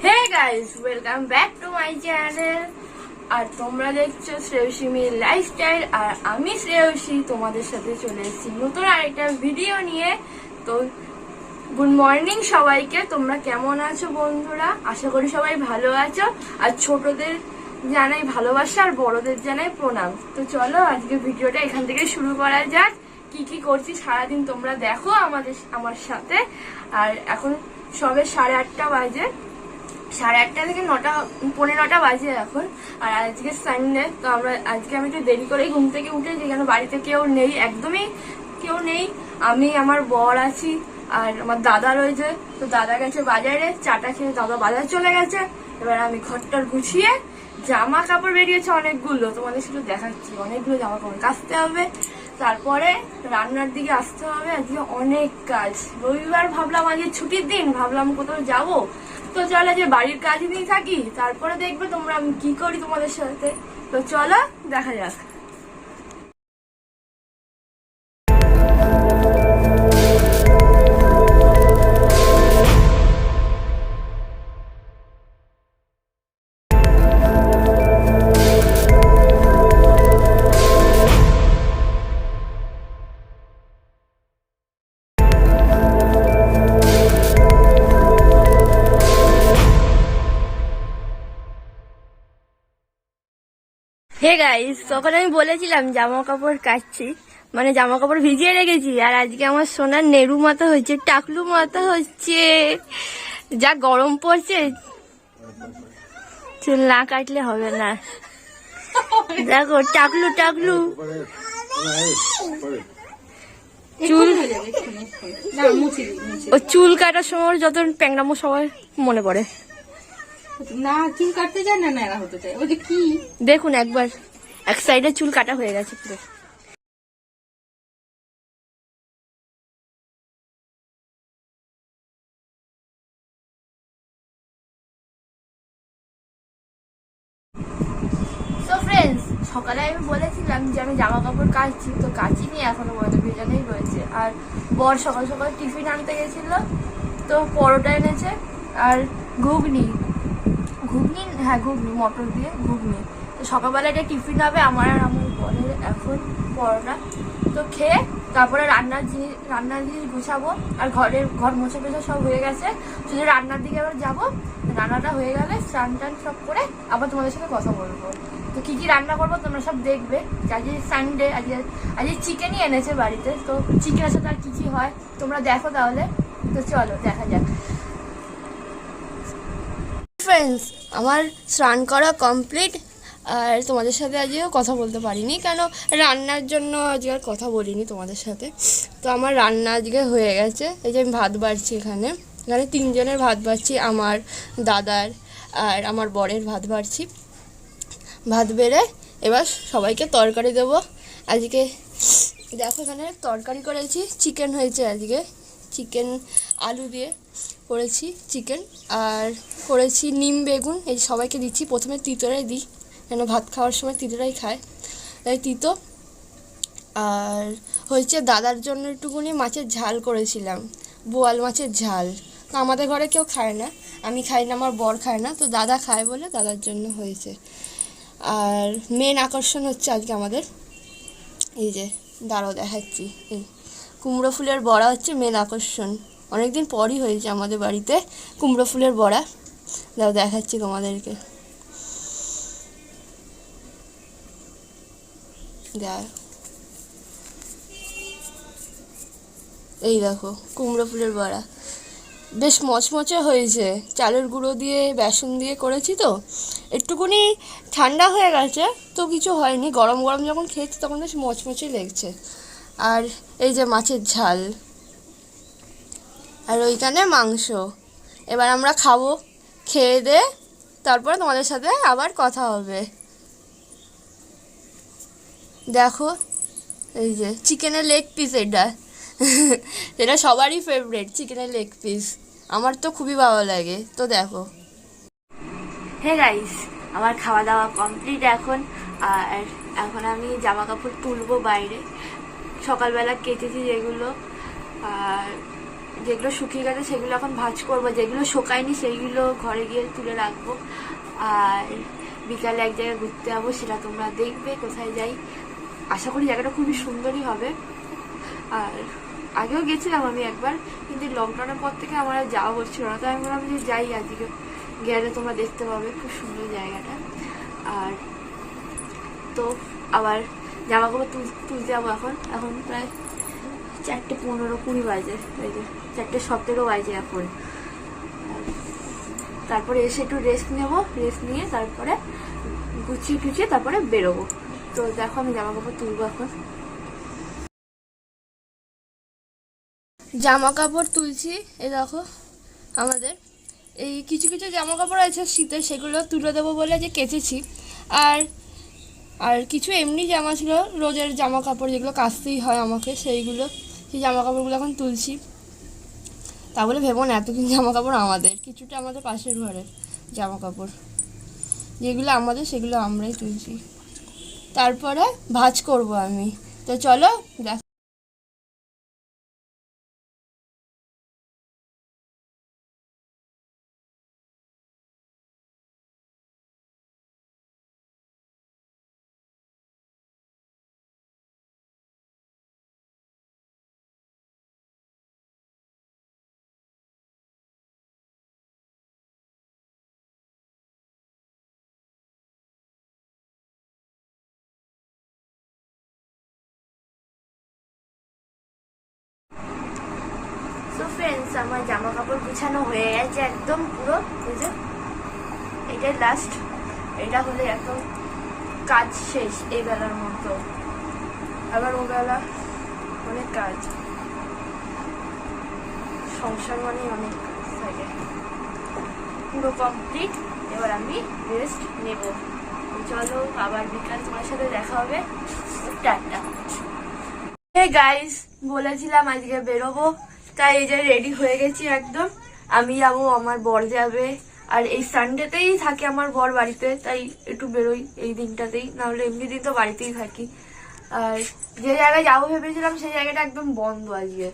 Hey guys, welcome back to my channel. আর তোমরা দেখছো শ্রেয়সী মির লাইফস্টাইল, আর আমি শ্রেয়সী তোমাদের সাথে চলে এসেছি নতুন আরেকটা ভিডিও নিয়ে। তো গুড মর্নিং সবাইকে। তোমরা কেমন আছো বন্ধুরা? আশা করি সবাই ভালো আছো। আর ছোটদের জানাই ভালোবাসা আর বড়দের জানাই প্রণাম। তো চলো আজকে ভিডিওটা এখান থেকে শুরু করা যাক। কি কি করছি সারাদিন তোমরা দেখো আমার সাথে। আর এখন সবে 8:30 বাজে, 8:30 থেকে 9টা, 9:45 বাজে এখন। আর আজকে সানডে, তো আজকে আমি একটু দেরি করেই ঘুম থেকে উঠেছি, যেখানে বাড়িতে কেউ নেই, একদমই কেউ নেই। আমি, আমার বর আছি, আর আমার দাদা রয়েছে। তো দাদা গেছে বাজারে, চাটা খেয়ে দাদা বাজার চলে গেছে। এবার আমি ঘরটার গুছিয়ে, জামা কাপড় বেরিয়েছে অনেকগুলো, তোমাদের শুধু দেখাচ্ছি। অনেকগুলো জামা কাপড় কাচতে হবে, তারপরে রান্নার দিকে আসতে হবে। আজকে অনেক কাজ। রবিবার ভাবলাম আজকে ছুটির দিন, ভাবলাম কোথাও যাবো। তো চলো যে বাড়ির কাজ নিয়ে থাকি, তারপরে দেখবে তোমরা আমি কি করি তোমাদের সাথে। তো চলো দেখা যাক। হে গাইস, তখন আমি বলেছিলাম জামা কাপড় কাচ্ছি, মানে জামা কাপড় ভিজিয়ে রেখেছি। আর আজকে আমার সোনার নেরু মাথা হচ্ছে, টাকলু মাথা হচ্ছে। যা গরম পড়ছে, চুল না কাটলে হবে না। দেখো টাকলু টাকলু চুল। ও চুল কাটার সময় যত প্যাংরামো সবাই মনে পড়ে না, চুল কাটতে চায় না, ন্যাড়া হতে চায়। ওই যে কি দেখুন, একবার এক সাইডে চুল কাটা হয়ে গেছে পুরো। তো ফ্রেন্ডস, সকালে আমি বলেছিলাম যে আমি জামা কাপড় কাচছি, তো কাচিনি এখনো পর্যন্ত, ভেজানোই রয়েছে। আর বর সকাল সকাল টিফিন আনতে গেছিল, তো পরোটা এনেছে আর ঘুগনি, হ্যাঁ ঘুগনি, মটর দিয়ে ঘুগনি। তো সকালবেলা এটা টিফিন হবে আমার আর আমার বরের। এখন পরোটা তো খেয়ে তারপরে রান্নার জিনিস গুছাবো। আর ঘর মোছা টোছা সব হয়ে গেছে, শুধু রান্নার দিকে আবার যাবো। রান্নাটা হয়ে গেলে স্নান টান সব করে আবার তোমাদের সাথে কথা বলবো। তো কি কি রান্না করবো তোমরা সব দেখবে। আজকে সানডে, আজকে চিকেনই এনেছে বাড়িতে। তো চিকেনের সাথে আর কি কি হয় তোমরা দেখো তাহলে। তো চলো দেখা যাক। ফ্রেন্ডস, আমার স্নান করা কমপ্লিট। আর তোমাদের সাথে আজকেও কথা বলতে পারিনি, কেন রান্নার জন্য আজকে আর কথা বলিনি তোমাদের সাথে। তো আমার রান্না আজকে হয়ে গেছে। এই যে আমি ভাত বাড়ছি, এখানে 3জনের ভাত বাড়ছি, আমার দাদার আর আমার বরের ভাত বাড়ছি। ভাত বেড়ে এবার সবাইকে তরকারি দেবো। আজকে দেখো, এখানে তরকারি করেছি, চিকেন হয়েছে আজকে। চিকেন আলু দিয়ে করেছি চিকেন, আর করেছি নিম বেগুন। এই সবাইকে দিচ্ছি, প্রথমে তিতোরাই দিই, কেন ভাত খাওয়ার সময় তিতোরাই খায়, তাই তিতো। আর হয়েছে দাদার জন্য একটুকুনি মাছের ঝাল করেছিলাম, বোয়াল মাছের ঝাল। তো আমাদের ঘরে কেউ খায় না, আমি খাই না, আমার বর খায় না, তো দাদা খায় বলে দাদার জন্য হয়েছে। আর মেন আকর্ষণ হচ্ছে আজকে আমাদের, এই যে দাঁড়াও দেখাচ্ছি, এই কুমড়ো ফুলের বড়া হচ্ছে মেন আকর্ষণ। অনেকদিন পরই হয়েছে আমাদের বাড়িতে কুমড়ো ফুলের বড়া। দাও দেখাচ্ছি তোমাদেরকে, এই দেখো কুমড়ো ফুলের বড়া, বেশ মচমচে হয়েছে। চালের গুঁড়ো দিয়ে বেসন দিয়ে করেছি, তো একটুকুনি ঠান্ডা হয়ে গেছে, তো কিছু হয়নি। গরম গরম যখন খেয়েছি তখন বেশ মচমচে লেগছে। আর এই যে মাছের ঝাল, আর ওইখানে মাংস। এবার আমরা খাবো, খেয়ে দে তারপরে তোমাদের সাথে আবার কথা হবে। দেখো, এই যে চিকেনের লেগ পিস, এটা সবারই ফেভারিট, চিকেনের লেগ পিস। আমার তো খুবই ভালো লাগে। তো দেখো, হে গাইস, আমার খাওয়া দাওয়া কমপ্লিট এখন। আর এখন আমি জামা কাপড় তুলবো বাইরে, সকালবেলা কেচেছি যেগুলো। আর যেগুলো শুকিয়ে গেছে সেগুলো এখন ভাঁজ করবো, যেগুলো শুকায়নি সেইগুলো ঘরে গিয়ে তুলে রাখবো। আর বিকালে এক জায়গায় ঘুরতে যাবো, সেটা তোমরা দেখবে কোথায় যাই। আশা করি জায়গাটা খুবই সুন্দরই হবে। আর আগেও গেছিলাম আমি একবার, কিন্তু লকডাউনের পর থেকে আমার আর যাওয়া হচ্ছিল না, তো আমি বললাম যে যাই, আজকে গেলে তোমরা দেখতে পাবে খুব সুন্দর জায়গাটা। আর তো আবার জামা কাপড় তুলতে যাবো এখন প্রায় 4:15-20 বাজে, এই যে 4:17 বাজে এখন। তারপরে এসে একটু রেস্ট নেবো, রেস্ট নিয়ে তারপরে গুছিয়ে টুচিয়ে তারপরে বেরোবো। তো দেখো আমি জামা কাপড় তুলবো এখন। জামা কাপড় তুলছি, এই দেখো আমাদের এই কিছু কিছু জামা কাপড় আছে শীতের, সেগুলো তুলে দেবো বলে যে কেচেছি। আর আর কিছু এমনি জামা ছিল, রোজের জামা কাপড় যেগুলো কাচতেই হয় আমাকে, সেই জামা কাপড়গুলো এখন তুলছি। তা বলে ভেবো না এতদিন জামা কাপড় আমাদের, কিছুটা আমাদের পাশের ঘরের জামা কাপড়, যেগুলো আমাদের সেগুলো আমরাই তুলছি। তারপরে ভাঁজ করব আমি, তো চলো দেখ। তো ফ্রেন্ডস, আমার জামা কাপড় গুছানো হয়ে গেছে একদম পুরো, বুঝে এটাই লাস্ট, এটা হলে একদম কাজ শেষ এই বেলার মতো। আবার ও বেলা অনেক কাজ, সংসার মানে অনেক কাজ থাকে। পুরো কমপ্লিট, এবার আমি রেস্ট নেব। চলো আবার বিকাল তোমার সাথে দেখা হবে, টাটা। হে গাইস, বলেছিলাম আজকে বেরোবো, তাই এই যে রেডি হয়ে গেছি একদম। আমি যাবো, আমার বর যাবে, আর এই সানডেতেই থাকে আমার বর বাড়িতে, তাই একটু বেরোই এই দিনটাতেই, নাহলে এমনি দিন তো বাড়িতেই থাকি। আর যে জায়গায় যাবো ভেবেছিলাম সেই জায়গাটা একদম বন্ধ আজকে,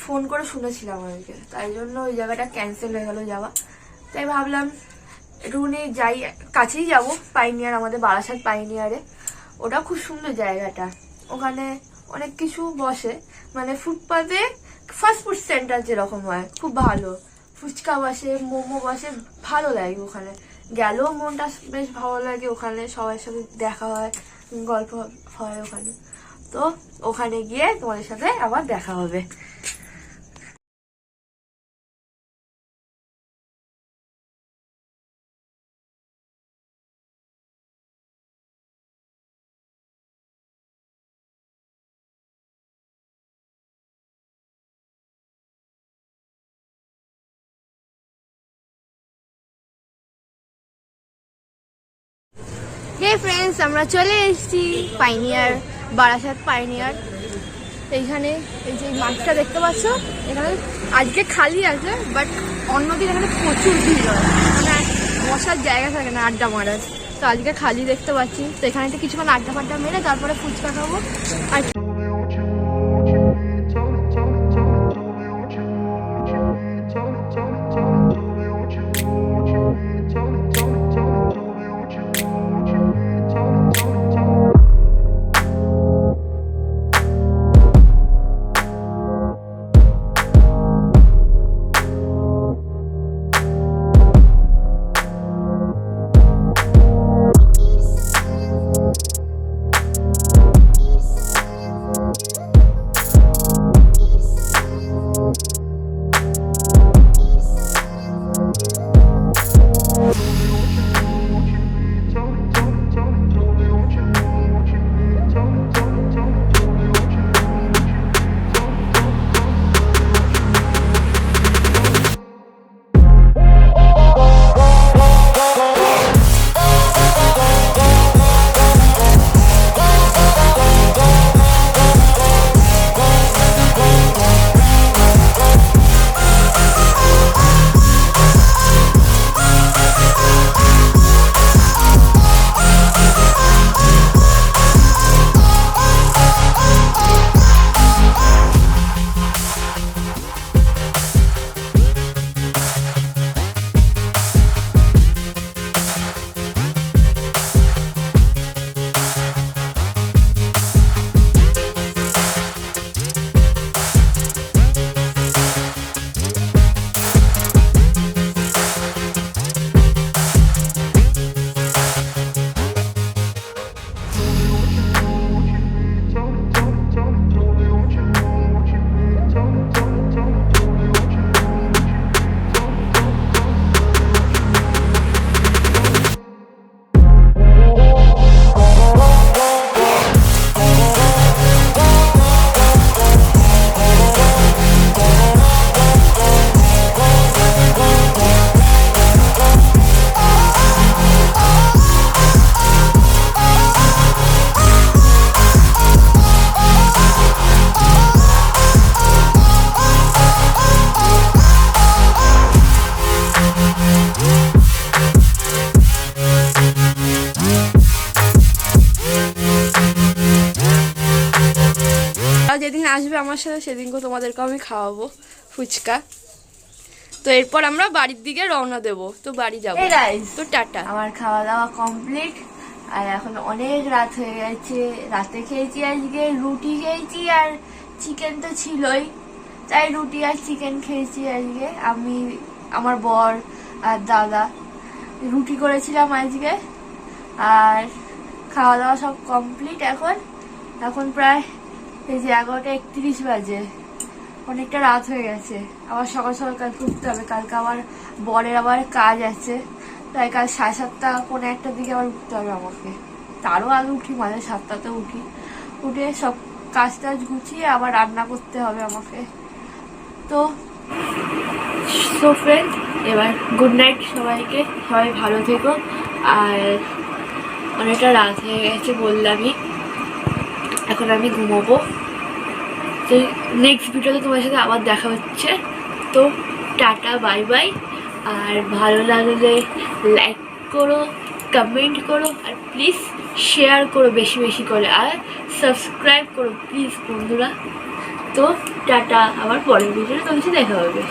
ফোন করে শুনেছিলাম আজকে, তাই জন্য ওই জায়গাটা ক্যান্সেল হয়ে গেল যাওয়া। তাই ভাবলাম একটুখানি যাই, কাছেই যাবো, পাইনিয়ার, আমাদের বারাসাত পাইনিয়ারে। ওটা খুব সুন্দর জায়গাটা, ওখানে অনেক কিছু বসে, মানে ফুটপাতে ফাস্ট ফুড সেন্টার যেরকম হয়, খুব ভালো। ফুচকা বসে, মোমো বসে, ভালো লাগে ওখানে গেলেও মনটা বেশ ভালো লাগে। ওখানে সবার সাথে দেখা হয়, গল্প হয় ওখানে। তো ওখানে গিয়ে তোমাদের সাথে আবার দেখা হবে। হে ফ্রেন্ডস, আমরা চলে এসেছি পাইনিয়ার, বারাসাত পাইনিয়ার। এইখানে এই যে মাঠটা দেখতে পাচ্ছ, এখানে আজকে খালি আছে, বাট অন্যদিন এখানে প্রচুর ভিড় হয়, মানে বসার জায়গা থাকে না আড্ডা মারার। তো আজকে খালি দেখতে পাচ্ছি, তো এখানে একটু কিছুক্ষণ আড্ডা ফাড্ডা মেরে তারপরে ফুচকা খাবো। আর আসবে আমার সাথে সেদিনকে তোমাদেরকে আমি খাওয়াবো ফুচকা। তো এরপর আমরা বাড়ির দিকে রওনা দেব, তো বাড়ি যাবো। তো টাটা। আমার খাওয়া দাওয়া কমপ্লিট, আর এখন অনেক রাত হয়ে গেছে। রাতে খেয়েছি আজকে রুটি খেয়েছি, আর চিকেন তো ছিলই, তাই রুটি আর চিকেন খেয়েছি আজকে। আমি, আমার বর আর দাদা রুটি করেছিলাম আজকে। আর খাওয়া দাওয়া সব কমপ্লিট। এখন প্রায় এই যে 11:31 বাজে, অনেকটা রাত হয়ে গেছে। আবার সকাল সকাল কালকে উঠতে হবে, কালকে আবার বরের আবার কাজ আছে, তাই কাল 7:30 পৌনে 1টার দিকে আবার উঠতে হবে আমাকে। তারও আগে উঠি, মাঝে 7টাতে উঠি, উঠে সব কাজ টাজ গুছিয়ে আবার রান্না করতে হবে আমাকে। তো ফ্রেন্ড, এবার গুড নাইট সবাইকে, সবাই ভালো থেকো। আর অনেকটা রাত হয়ে গেছে বললামই, এখন আমি ঘুমোবো। তো নেক্সট ভিডিওতে তোমার সাথে আবার দেখা হচ্ছে। তো টাটা, বাই বাই। আর ভালো লাগলে লাইক করো, কমেন্ট করো, আর প্লিজ শেয়ার করো বেশি বেশি করে, আর সাবস্ক্রাইব করো প্লিজ বন্ধুরা। তো টাটা, আবার পরের ভিডিওতে তোমার সাথে দেখা হবে।